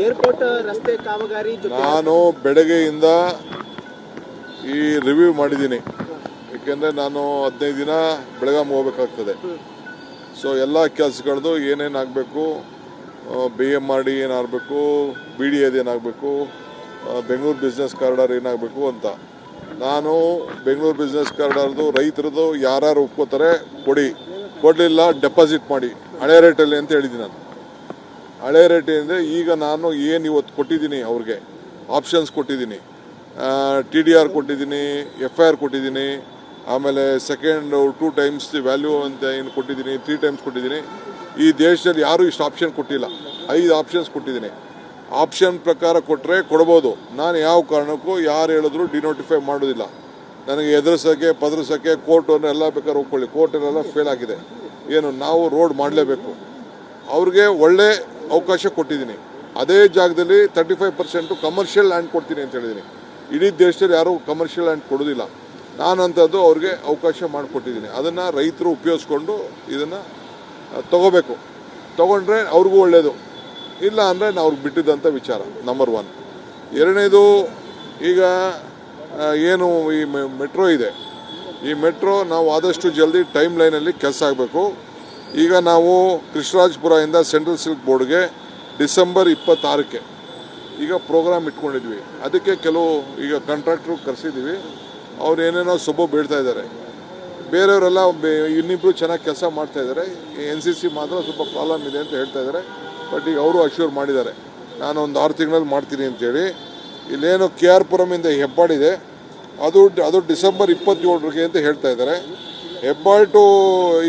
Airport ರಸ್ತೆ ಕಾಮಗಾರಿ ನಾನು ಬೆಳಗ್ಗೆಯಿಂದ ಈ ರಿವ್ಯೂ ಮಾಡಿದ್ದೀನಿ. ಏಕೆಂದರೆ ನಾನು 15 ದಿನ ಬೆಳಗಾಂ ಹೋಗ್ಬೇಕಾಗ್ತದೆ. ಸೊ ಎಲ್ಲ ಕೆಲಸಗಳದ್ದು ಏನೇನಾಗಬೇಕು, BMRD ಏನಾಗಬೇಕು, BDA ಏನಾಗಬೇಕು, ಬೆಂಗಳೂರು ಬಿಸ್ನೆಸ್ ಕಾರಿಡಾರ್ ಏನಾಗಬೇಕು ಅಂತ. ನಾನು ಬೆಂಗಳೂರು ಬಿಸ್ನೆಸ್ ಕಾರಿಡಾರ್ದು ರೈತರದ್ದು ಯಾರ್ಯಾರು ಒಪ್ಕೋತಾರೆ ಕೊಡಲಿಲ್ಲ ಡೆಪಾಸಿಟ್ ಮಾಡಿ ಹಳೆ ರೇಟಲ್ಲಿ ಅಂತ ಹೇಳಿದ್ದೀನಿ. ನಾನು ಹಳೆ ರೇಟಿಂದ ಈಗ ನಾನು ಏನು ಇವತ್ತು ಕೊಟ್ಟಿದ್ದೀನಿ ಅವ್ರಿಗೆ ಆಪ್ಷನ್ಸ್ ಕೊಟ್ಟಿದ್ದೀನಿ, TDR ಕೊಟ್ಟಿದ್ದೀನಿ, FIR ಕೊಟ್ಟಿದ್ದೀನಿ, ಆಮೇಲೆ ಸೆಕೆಂಡ್ 2 ಟೈಮ್ಸ್ ವ್ಯಾಲ್ಯೂ ಅಂತ ಏನು ಕೊಟ್ಟಿದ್ದೀನಿ, 3 ಟೈಮ್ಸ್ ಕೊಟ್ಟಿದ್ದೀನಿ. ಈ ದೇಶದಲ್ಲಿ ಯಾರೂ ಇಷ್ಟು ಆಪ್ಷನ್ ಕೊಟ್ಟಿಲ್ಲ. 5 ಆಪ್ಷನ್ಸ್ ಕೊಟ್ಟಿದ್ದೀನಿ. ಆಪ್ಷನ್ ಪ್ರಕಾರ ಕೊಟ್ಟರೆ ಕೊಡ್ಬೋದು. ನಾನು ಯಾವ ಕಾರಣಕ್ಕೂ ಯಾರು ಹೇಳಿದ್ರು ಡಿನೋಟಿಫೈ ಮಾಡೋದಿಲ್ಲ. ನನಗೆ ಎದುರಿಸೋಕ್ಕೆ ಪದರಿಸೋಕ್ಕೆ ಕೋರ್ಟನ್ನು ಎಲ್ಲ ಬೇಕಾದ್ರೆ ಹೋಗ್ಕೊಳ್ಳಿ, ಕೋರ್ಟಲ್ಲೆಲ್ಲ ಫೇಲ್ ಆಗಿದೆ. ಏನು ನಾವು ರೋಡ್ ಮಾಡಲೇಬೇಕು. ಅವ್ರಿಗೆ ಒಳ್ಳೆ ಅವಕಾಶ ಕೊಟ್ಟಿದ್ದೀನಿ. ಅದೇ ಜಾಗದಲ್ಲಿ 35% ಕಮರ್ಷಿಯಲ್ ಲ್ಯಾಂಡ್ ಕೊಡ್ತೀನಿ ಅಂತ ಹೇಳಿದ್ದೀನಿ. ಇಡೀ ದೇಶದಲ್ಲಿ ಯಾರೂ ಕಮರ್ಷಿಯಲ್ ಲ್ಯಾಂಡ್ ಕೊಡೋದಿಲ್ಲ. ನಾನಂಥದ್ದು ಅವ್ರಿಗೆ ಅವಕಾಶ ಮಾಡಿಕೊಟ್ಟಿದ್ದೀನಿ. ಅದನ್ನು ರೈತರು ಉಪಯೋಗಿಸ್ಕೊಂಡು ಇದನ್ನು ತಗೋಬೇಕು. ತೊಗೊಂಡ್ರೆ ಅವ್ರಿಗೂ ಒಳ್ಳೆಯದು, ಇಲ್ಲ ಅಂದರೆ ನಾವು ಅವ್ರಿಗೆ ಬಿಟ್ಟಿದ್ದಂಥ ವಿಚಾರ ನಂಬರ್ 1. ಎರಡನೇದು, ಈಗ ಏನು ಈ ಮೆಟ್ರೋ ಇದೆ, ಈ ಮೆಟ್ರೋ ನಾವು ಆದಷ್ಟು ಜಲ್ದಿ ಟೈಮ್ ಲೈನಲ್ಲಿ ಕೆಲಸ ಆಗಬೇಕು. ಈಗ ನಾವು ಕೃಷ್ಣರಾಜಪುರದಿಂದ ಸೆಂಟ್ರಲ್ ಸಿಲ್ಕ್ ಬೋರ್ಡ್ಗೆ ಡಿಸೆಂಬರ್ 26ಕ್ಕೆ ಈಗ ಪ್ರೋಗ್ರಾಮ್ ಇಟ್ಕೊಂಡಿದ್ವಿ. ಅದಕ್ಕೆ ಕೆಲವು ಈಗ ಕಾಂಟ್ರಾಕ್ಟ್ರು ಕರೆಸಿದ್ದೀವಿ. ಅವ್ರು ಏನೇನೋ ಸೊಬ್ಬು ಬೀಳ್ತಾ ಇದ್ದಾರೆ. ಬೇರೆಯವರೆಲ್ಲ ಇನ್ನಿಬ್ಬರು ಚೆನ್ನಾಗಿ ಕೆಲಸ ಮಾಡ್ತಾಯಿದ್ದಾರೆ. NCC ಮಾತ್ರ ಸ್ವಲ್ಪ ಪ್ರಾಬ್ಲಮ್ ಇದೆ ಅಂತ ಹೇಳ್ತಾ ಇದ್ದಾರೆ. ಬಟ್ ಈಗ ಅವರು ಅಶ್ಯೂರ್ ಮಾಡಿದ್ದಾರೆ, ನಾನು ಒಂದು 6 ತಿಂಗಳಲ್ಲಿ ಮಾಡ್ತೀನಿ ಅಂತೇಳಿ. ಇಲ್ಲೇನು KR ಪುರಮಿಂದ ಹೆಬ್ಬಾಳಿದೆ, ಅದು ಡಿಸೆಂಬರ್ 27ಗೆ ಅಂತ ಹೇಳ್ತಾ ಇದ್ದಾರೆ. ಹೆಬ್ಬಾಳ್ ಟು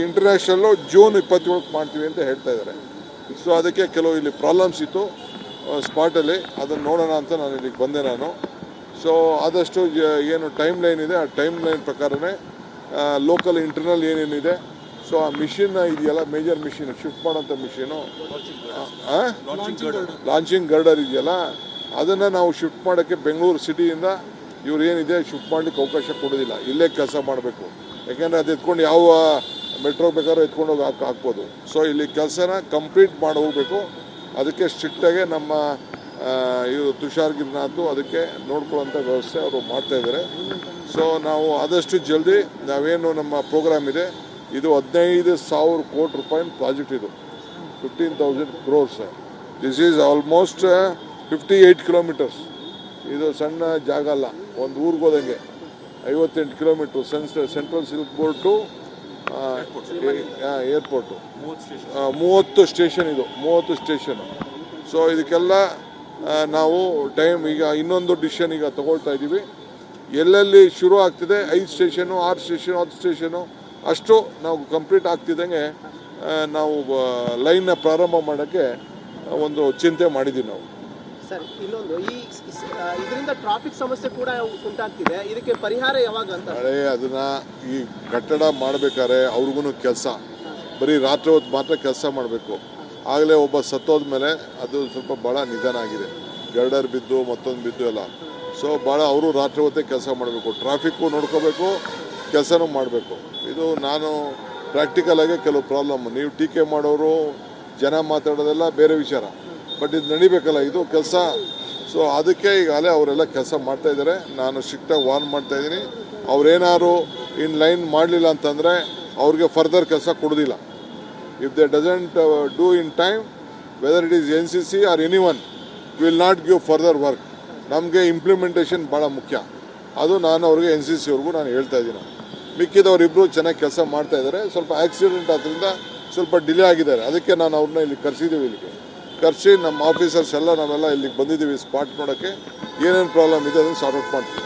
ಇಂಟರ್ನ್ಯಾಷನಲ್ಲು ಜೂನ್ 27ಕ್ಕೆ ಮಾಡ್ತೀವಿ ಅಂತ ಹೇಳ್ತಾ ಇದ್ದಾರೆ. ಸೊ ಅದಕ್ಕೆ ಕೆಲವು ಇಲ್ಲಿ ಪ್ರಾಬ್ಲಮ್ಸ್ ಇತ್ತು ಸ್ಪಾಟಲ್ಲಿ, ಅದನ್ನು ನೋಡೋಣ ಅಂತ ನಾನು ಇಲ್ಲಿಗೆ ಬಂದೆ ನಾನು. ಸೊ ಆದಷ್ಟು ಏನು ಟೈಮ್ ಲೈನ್ ಇದೆ ಆ ಟೈಮ್ ಲೈನ್ ಪ್ರಕಾರನೇ ಲೋಕಲ್ ಇಂಟರ್ನಲ್ ಏನೇನಿದೆ, ಸೊ ಆ ಮಿಷಿನ್ ಇದೆಯಲ್ಲ, ಮೇಜರ್ ಮಿಷಿನ್ ಶಿಫ್ಟ್ ಮಾಡೋಂಥ ಮಿಷಿನು, ಲಾಂಚಿಂಗ್ ಗರ್ಡರ್ ಇದೆಯಲ್ಲ, ಅದನ್ನು ನಾವು ಶಿಫ್ಟ್ ಮಾಡೋಕ್ಕೆ ಬೆಂಗಳೂರು ಸಿಟಿಯಿಂದ ಇವ್ರು ಏನಿದೆ ಶಿಫ್ಟ್ ಮಾಡಲಿಕ್ಕೆ ಅವಕಾಶ ಕೊಡೋದಿಲ್ಲ. ಇಲ್ಲೇ ಕೆಲಸ ಮಾಡಬೇಕು. ಯಾಕೆಂದರೆ ಅದು ಎತ್ಕೊಂಡು ಯಾವ ಮೆಟ್ರೋ ಬೇಕಾದ್ರೂ ಎತ್ಕೊಂಡು ಹೋಗಿ ಹಾಕ್ಬೋದು. ಸೊ ಇಲ್ಲಿ ಕೆಲಸನ ಕಂಪ್ಲೀಟ್ ಮಾಡಿ ಹೋಗಬೇಕು. ಅದಕ್ಕೆ ಸ್ಟ್ರಿಕ್ಟಾಗಿ ನಮ್ಮ ಇವರು ತುಷಾರ್ ಗಿರ್ನಾಥ್ ಅದಕ್ಕೆ ನೋಡ್ಕೊಳ್ಳೋಂಥ ವ್ಯವಸ್ಥೆ ಅವರು ಮಾಡ್ತಾಯಿದ್ದಾರೆ. ಸೊ ನಾವು ಆದಷ್ಟು ಜಲ್ದಿ ನಾವೇನು ನಮ್ಮ ಪ್ರೋಗ್ರಾಮ್ ಇದೆ, ಇದು 15,000 ಕೋಟಿ ರೂಪಾಯಿ ಪ್ರಾಜೆಕ್ಟ್. ಇದು 15,000 crores. This is almost 58 kilometres. ಇದು ಸಣ್ಣ ಜಾಗ ಅಲ್ಲ, ಒಂದು ಊರಿಗೆ ಹೋದಂಗೆ 58 kilometre. Central silk board to airport 30 station. ಇದು 30 ಸ್ಟೇಷನು. ಸೊ ಇದಕ್ಕೆಲ್ಲ ನಾವು ಟೈಮ್ ಈಗ ಇನ್ನೊಂದು ಡಿಸಿಷನ್ ಈಗ ತಗೊಳ್ತಾ ಇದ್ದೀವಿ. ಎಲ್ಲೆಲ್ಲಿ ಶುರು ಆಗ್ತಿದೆ 5 ಸ್ಟೇಷನು 6 ಸ್ಟೇಷನು 10 ಸ್ಟೇಷನು ಅಷ್ಟು ನಾವು ಕಂಪ್ಲೀಟ್ ಆಗ್ತಿದ್ದಂಗೆ ನಾವು ಲೈನ್ನ ಪ್ರಾರಂಭ ಮಾಡೋಕ್ಕೆ ಒಂದು ಚಿಂತೆ ಮಾಡಿದ್ದೀವಿ ನಾವು. ಸರ್, ಇನ್ನೊಂದು ಇದರಿಂದ ಟ್ರಾಫಿಕ್ ಸಮಸ್ಯೆ ಕೂಡ ಉಂಟಾಗ್ತಿದೆ. ಇದಕ್ಕೆ ಪರಿಹಾರ ಯಾವಾಗ ಅಂತ? ಅದನ್ನು ಈ ಕಟ್ಟಡ ಮಾಡಬೇಕಾದ್ರೆ ಅವ್ರಿಗೂ ಕೆಲಸ ಬರೀ ರಾತ್ರಿ ಹೊತ್ತು ಮಾತ್ರ ಕೆಲಸ ಮಾಡಬೇಕು. ಆಗಲೇ ಒಬ್ಬ ಸತ್ತೋದ ಮೇಲೆ ಅದು ಸ್ವಲ್ಪ ಭಾಳ ನಿಧಾನ ಆಗಿದೆ. ಗರ್ಡರ್ ಬಿದ್ದು ಮತ್ತೊಂದು ಬಿದ್ದು ಎಲ್ಲ. ಸೊ ಭಾಳ ಅವರು ರಾತ್ರಿ ಹೊತ್ತೇ ಕೆಲಸ ಮಾಡಬೇಕು, ಟ್ರಾಫಿಕ್ಕು ನೋಡ್ಕೋಬೇಕು, ಕೆಲಸನೂ ಮಾಡಬೇಕು. ಇದು ನಾನು ಪ್ರಾಕ್ಟಿಕಲಾಗೆ ಕೆಲವು ಪ್ರಾಬ್ಲಮ್. ನೀವು ಟೀಕೆ ಮಾಡೋರು ಜನ ಮಾತಾಡೋದೆಲ್ಲ ಬೇರೆ ವಿಚಾರ, ಬಟ್ ಇದು ನಡಿಬೇಕಲ್ಲ, ಇದು ಕೆಲಸ. ಸೊ ಅದಕ್ಕೆ ಈಗಾಗಲೇ ಅವರೆಲ್ಲ ಕೆಲಸ ಮಾಡ್ತಾಯಿದ್ದಾರೆ. ನಾನು ಸ್ಟ್ರಿಕ್ಟಾಗಿ ವಾರ್ನ್ ಮಾಡ್ತಾಯಿದ್ದೀನಿ. ಅವ್ರೇನಾದ್ರು ಇನ್ ಲೈನ್ ಮಾಡಲಿಲ್ಲ ಅಂತಂದರೆ ಅವ್ರಿಗೆ ಫರ್ದರ್ ಕೆಲಸ ಕೊಡೋದಿಲ್ಲ. If they doesn't do in time, whether it is NCC or anyone, will not give further work. ನಮಗೆ ಇಂಪ್ಲಿಮೆಂಟೇಷನ್ ಭಾಳ ಮುಖ್ಯ. ಅದು ನಾನು ಅವ್ರಿಗೆ NCC ಅವ್ರಿಗೂ ನಾನು ಹೇಳ್ತಾ ಇದ್ದೀನಿ. ಮಿಕ್ಕಿದವರಿಬ್ಬರು ಚೆನ್ನಾಗಿ ಕೆಲಸ ಮಾಡ್ತಾಯಿದ್ದಾರೆ. ಸ್ವಲ್ಪ ಆಕ್ಸಿಡೆಂಟ್ ಆದ್ದರಿಂದ ಸ್ವಲ್ಪ ಡಿಲೇ ಆಗಿದ್ದಾರೆ. ಅದಕ್ಕೆ ನಾನು ಅವ್ರನ್ನ ಇಲ್ಲಿ ಕರೆಸಿದ್ದೀವಿ. ಇಲ್ಲಿಗೆ ಕರೆಸಿ ನಮ್ಮ ಆಫೀಸರ್ಸ್ ಎಲ್ಲ ನಾವೆಲ್ಲ ಇಲ್ಲಿಗೆ ಬಂದಿದ್ದೀವಿ ಸ್ಪಾಟ್ ನೋಡೋಕ್ಕೆ. ಏನೇನು ಪ್ರಾಬ್ಲಮ್ ಇದೆ ಅದನ್ನು ಸಾರ್ಟ್ ಔಟ್ ಮಾಡ್ತೀವಿ.